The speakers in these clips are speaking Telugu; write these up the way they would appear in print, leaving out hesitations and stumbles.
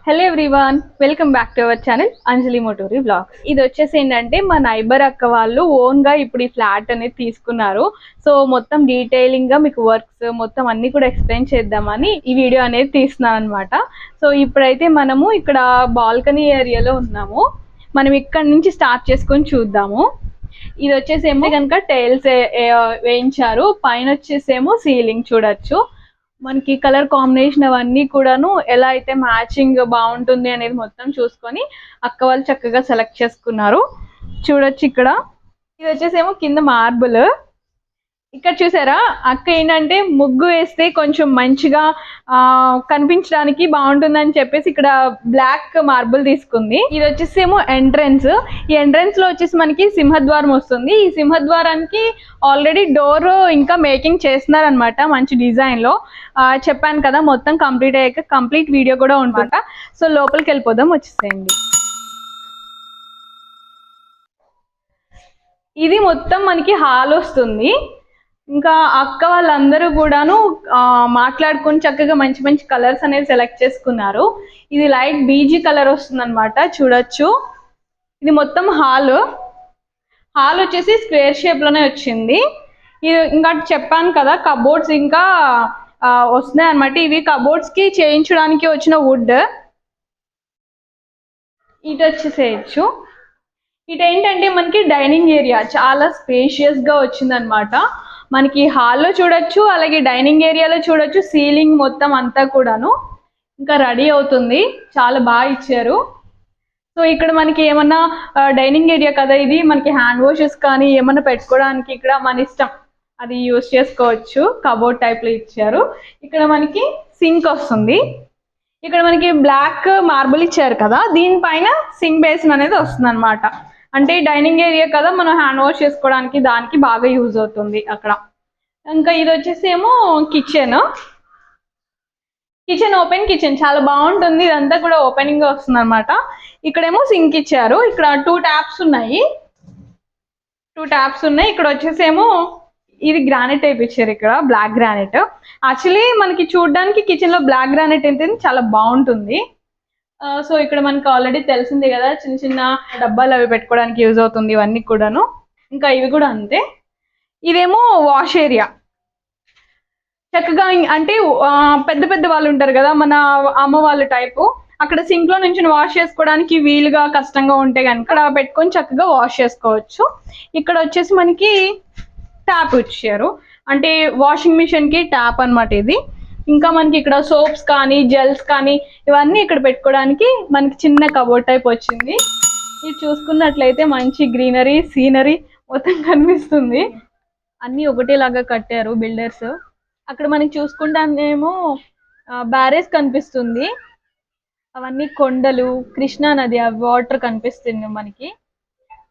Hello everyone, welcome back to our channel Anjali Moturi blogs. ఇది వచ్చేసి ఏంటంటే మా నైబర్ అక్క వాళ్ళు ఓన్గా ఇప్పుడు ఈ ఫ్లాట్ అనేది తీసుకున్నారు. సో మొత్తం డీటెయిలింగ్గా మీకు వర్క్స్ మొత్తం అన్ని కూడా ఎక్స్ప్లెయిన్ చేద్దామని ఈ వీడియో అనేది తీస్తున్నాను అనమాట. సో ఇప్పుడైతే మనము ఇక్కడ బాల్కనీ ఏరియాలో ఉన్నాము. మనం ఇక్కడ నుంచి స్టార్ట్ చేసుకొని చూద్దాము. ఇది వచ్చేసేమో కనుక టైల్స్ వేయించారు, పైన వచ్చేసేమో సీలింగ్ చూడొచ్చు. మనకి కలర్ కాంబినేషన్ అవన్నీ కూడాను ఎలా అయితే మ్యాచింగ్ బాగుంటుంది అనేది మొత్తం చూసుకొని అక్క వాళ్ళు చక్కగా సెలెక్ట్ చేసుకున్నారు. చూడొచ్చు ఇక్కడ ఇది వచ్చేసేమో కింద మార్బుల్. ఇక్కడ చూసారా అక్క ఏంటంటే ముగ్గు వేస్తే కొంచెం మంచిగా కనిపించడానికి బాగుంటుందని చెప్పేసి ఇక్కడ బ్లాక్ మార్బుల్ తీసుకుంది. ఇది వచ్చేసేమో ఎంట్రన్స్. ఈ ఎంట్రన్స్ లో వచ్చేసి మనకి సింహద్వారం వస్తుంది. ఈ సింహద్వారానికి ఆల్రెడీ డోర్ ఇంకా మేకింగ్ చేస్తున్నారనమాట మంచి డిజైన్ లో. చెప్పాను కదా మొత్తం కంప్లీట్ అయ్యాక కంప్లీట్ వీడియో కూడా ఉంటుంట. సో లోపలికి వెళ్ళిపోదాం, వచ్చేసేయండి. ఇది మొత్తం మనకి హాల్ వస్తుంది. ఇంకా అక్క వాళ్ళందరూ కూడాను మాట్లాడుకుని చక్కగా మంచి మంచి కలర్స్ అనేది సెలెక్ట్ చేసుకున్నారు. ఇది లైట్ బీజీ కలర్ వస్తుంది అనమాట, చూడొచ్చు. ఇది మొత్తం హాల్ వచ్చేసి స్క్వేర్ షేప్ లోనే వచ్చింది. ఇది ఇంకా చెప్పాను కదా కబోర్డ్స్ ఇంకా వస్తున్నాయి అనమాట. ఇవి కబోర్డ్స్ కి చేయించడానికి వచ్చిన వుడ్. ఇటు వచ్చేసేయచ్చు. ఇటు ఏంటంటే మనకి డైనింగ్ ఏరియా చాలా స్పేషియస్ గా వచ్చింది అనమాట. మనకి హాల్లో చూడొచ్చు, అలాగే డైనింగ్ ఏరియాలో చూడొచ్చు. సీలింగ్ మొత్తం అంతా కూడాను ఇంకా రెడీ అవుతుంది, చాలా బాగా ఇచ్చారు. సో ఇక్కడ మనకి ఏమన్నా డైనింగ్ ఏరియా కదా, ఇది మనకి హ్యాండ్ వాషెస్ కానీ ఏమన్నా పెట్టుకోవడానికి ఇక్కడ మన ఇష్టం అది యూజ్ చేసుకోవచ్చు. కబోర్డ్ టైప్ లో ఇచ్చారు. ఇక్కడ మనకి సింక్ వస్తుంది. ఇక్కడ మనకి బ్లాక్ మార్బుల్ ఇచ్చారు కదా, దీనిపైన సింక్ బేసిన్ అనేది వస్తుంది అనమాట. అంటే డైనింగ్ ఏరియా కదా, మనం హ్యాండ్ వాష్ చేసుకోవడానికి దానికి బాగా యూజ్ అవుతుంది అక్కడ. ఇంకా ఇది వచ్చేసి ఏమో కిచెన్ ఓపెన్ కిచెన్ చాలా బాగుంటుంది. ఇదంతా కూడా ఓపెనింగ్ గా వస్తుంది అనమాట. ఇక్కడేమో సింక్ ఇచ్చారు. ఇక్కడ టూ ట్యాప్స్ ఉన్నాయి. ఇక్కడ వచ్చేసేమో ఇది గ్రానైట్ టైప్ ఇచ్చారు, ఇక్కడ బ్లాక్ గ్రానైట్. యాక్చువల్లీ మనకి చూడడానికి కిచెన్ లో బ్లాక్ గ్రానైట్ అయితే చాలా బాగుంటుంది. సో ఇక్కడ మనకి ఆల్రెడీ తెలిసిందే కదా, చిన్న చిన్న డబ్బాలు అవి పెట్టుకోవడానికి యూజ్ అవుతుంది ఇవన్నీ కూడాను. ఇంకా ఇవి కూడా అంతే. ఇదేమో వాష్ ఏరియా. చక్కగా అంటే పెద్ద పెద్ద వాళ్ళు ఉంటారు కదా, మన అమ్మ వాళ్ళ టైపు, అక్కడ సింక్ లో నుంచి వాష్ చేసుకోవడానికి వీలుగా కష్టంగా ఉంటే కనుక ఇక్కడ పెట్టుకొని చక్కగా వాష్ చేసుకోవచ్చు. ఇక్కడ వచ్చేసి మనకి ట్యాప్ ఇచ్చారు, అంటే వాషింగ్ మిషన్ కి ట్యాప్ అనమాట ఇది. ఇంకా మనకి ఇక్కడ సోప్స్ కానీ జెల్స్ కానీ ఇవన్నీ ఇక్కడ పెట్టుకోవడానికి మనకి చిన్న కబోర్డ్ టైప్ వచ్చింది. ఇది చూసుకున్నట్లయితే మంచి గ్రీనరీ సీనరీ మొత్తం కనిపిస్తుంది. అన్నీ ఒకటేలాగా కట్టారు బిల్డర్స్. అక్కడ మనకి చూసుకుంటానేమో బ్యారేజ్ కనిపిస్తుంది, అవన్నీ కొండలు, కృష్ణా నది, ఆ వాటర్ కనిపిస్తుంది మనకి.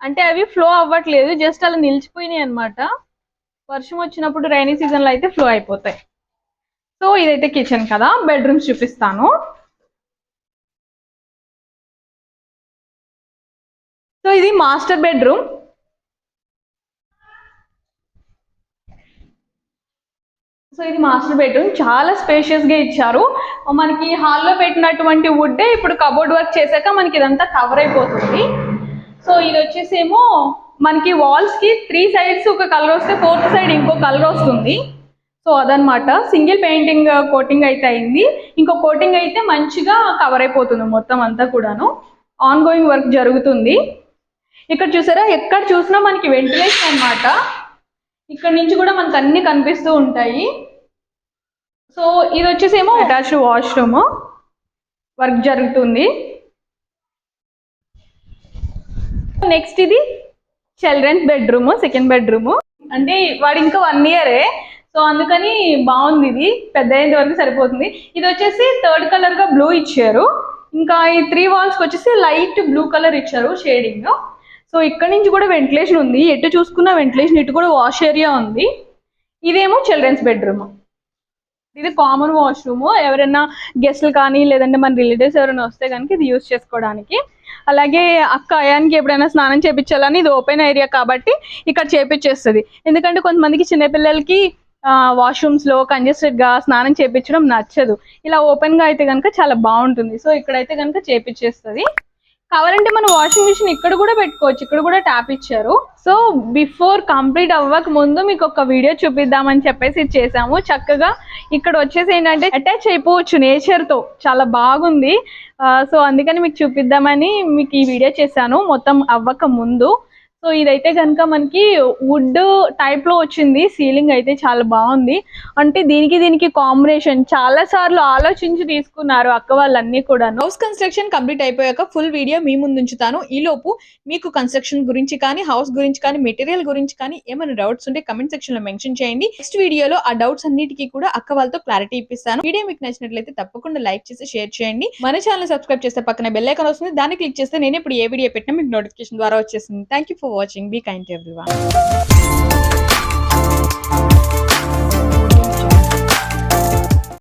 అంటే అవి ఫ్లో అవ్వట్లేదు, జస్ట్ అలా నిలిచిపోయినాయి అనమాట. వర్షం వచ్చినప్పుడు రైనీ సీజన్ లో అయితే ఫ్లో అయిపోతాయి. సో ఇదైతే కిచెన్ కదా. బెడ్రూమ్స్ చూపిస్తాను. సో ఇది మాస్టర్ బెడ్రూమ్. చాలా స్పేషియస్ గా ఇచ్చారు. మనకి హాల్లో పెట్టినటువంటి వుడ్డే ఇప్పుడు కబోర్డ్ వర్క్ చేశాక మనకి ఇదంతా కవర్ అయిపోతుంది. సో ఇది వచ్చేసేమో మనకి వాల్స్ కి 3 sides ఒక కలర్ వస్తే 4th సైడ్ ఇంకో కలర్ వస్తుంది. సో అదనమాట. సింగిల్ పెయింటింగ్ కోటింగ్ అయితే అయింది, ఇంకో కోటింగ్ అయితే మంచిగా కవర్ అయిపోతుంది మొత్తం అంతా కూడాను. ఆన్ గోయింగ్ వర్క్ జరుగుతుంది. ఇక్కడ చూసారా, ఎక్కడ చూసినా మనకి వెంటిలేషన్ అనమాట. ఇక్కడ నుంచి కూడా మనకు అన్ని కనిపిస్తూ ఉంటాయి. సో ఇది వచ్చేసేమో అటాచ్డ్ వాష్రూమ్ వర్క్ జరుగుతుంది. నెక్స్ట్ ఇది చిల్డ్రన్స్ బెడ్రూమ్, సెకండ్ బెడ్రూమ్. అంటే వాడు ఇంకా 1 year, సో అందుకని బాగుంది. ఇది పెద్ద అయ్యేంత వరకు సరిపోతుంది. ఇది వచ్చేసి 3rd కలర్ గా బ్లూ ఇచ్చారు. ఇంకా ఈ 3 walls కి వచ్చేసి లైట్ బ్లూ కలర్ ఇచ్చారు షేడింగ్. సో ఇక్కడ నుంచి కూడా వెంటిలేషన్ ఉంది, ఎటు చూసుకున్న వెంటిలేషన్. ఇటు కూడా వాష్ ఏరియా ఉంది. ఇదేమో చిల్డ్రన్స్ బెడ్రూమ్. ఇది కామన్ వాష్రూమ్. ఎవరైనా గెస్ట్లు కానీ లేదంటే మన రిలేటివ్స్ ఎవరైనా వస్తే కనుక ఇది యూజ్ చేసుకోవడానికి. అలాగే అక్క అయానికి ఎప్పుడైనా స్నానం చేయించాలని, ఇది ఓపెన్ ఏరియా కాబట్టి ఇక్కడ చేపించేస్తుంది. ఎందుకంటే కొంతమందికి చిన్నపిల్లలకి వాష్రూమ్స్ లో కంజెస్టెడ్ గా స్నానం చేపించడం నచ్చదు. ఇలా ఓపెన్ గా అయితే కనుక చాలా బాగుంటుంది. సో ఇక్కడైతే కనుక చేపించేస్తుంది. కావాలంటే మనం వాషింగ్ మిషన్ ఇక్కడ కూడా పెట్టుకోవచ్చు. ఇక్కడ కూడా ట్యాప్ ఇచ్చారు. సో బిఫోర్ కంప్లీట్ అవ్వక ముందు మీకు ఒక వీడియో చూపిద్దామని చెప్పేసి ఇది చేసాము. చక్కగా ఇక్కడ వచ్చేసి ఏంటంటే అటాచ్ అయిపోవచ్చు నేచర్ తో, చాలా బాగుంది. సో అందుకని మీకు చూపిద్దామని మీకు ఈ వీడియో చేశాను మొత్తం అవ్వక ముందు. సో ఇదైతే కనుక మనకి వుడ్ టైప్ లో వచ్చింది. సీలింగ్ అయితే చాలా బాగుంది. అంటే దీనికి కాంబినేషన్ చాలా సార్లు ఆలోచించి తీసుకున్నారు అక్క వాళ్ళన్నీ కూడా. హౌస్ కన్స్ట్రక్షన్ కంప్లీట్ అయిపోయాక ఫుల్ వీడియో మీ ముందు ఉంచుతాను. ఈ లోపు మీకు కన్స్ట్రక్షన్ గురించి కానీ, హౌస్ గురించి కానీ, మెటీరియల్ గురించి కానీ ఏమైనా డౌట్స్ ఉంటే కమెంట్ సెక్షన్ లో మెన్షన్ చేయండి. నెక్స్ట్ వీడియోలో ఆ డౌట్స్ అన్నిటికీ కూడా అక్క వాళ్ళతో క్లారిటీ ఇప్పిస్తాను. వీడియో మీకు నచ్చినట్లయితే తప్పకుండా లైక్ చేసి షేర్ చేయండి. మన ఛానల్ సబ్స్క్రైబ్ చేస్తే పక్కన బెల్ ఐకాన్ వస్తుంది, దాన్ని క్లిక్ చేస్తే నేను ఇప్పుడు ఏ వీడియో పెట్టినా మీకు నోటిఫికేషన్ ద్వారా వచ్చేస్తుంది. Thank you for watching. Be kind to everyone.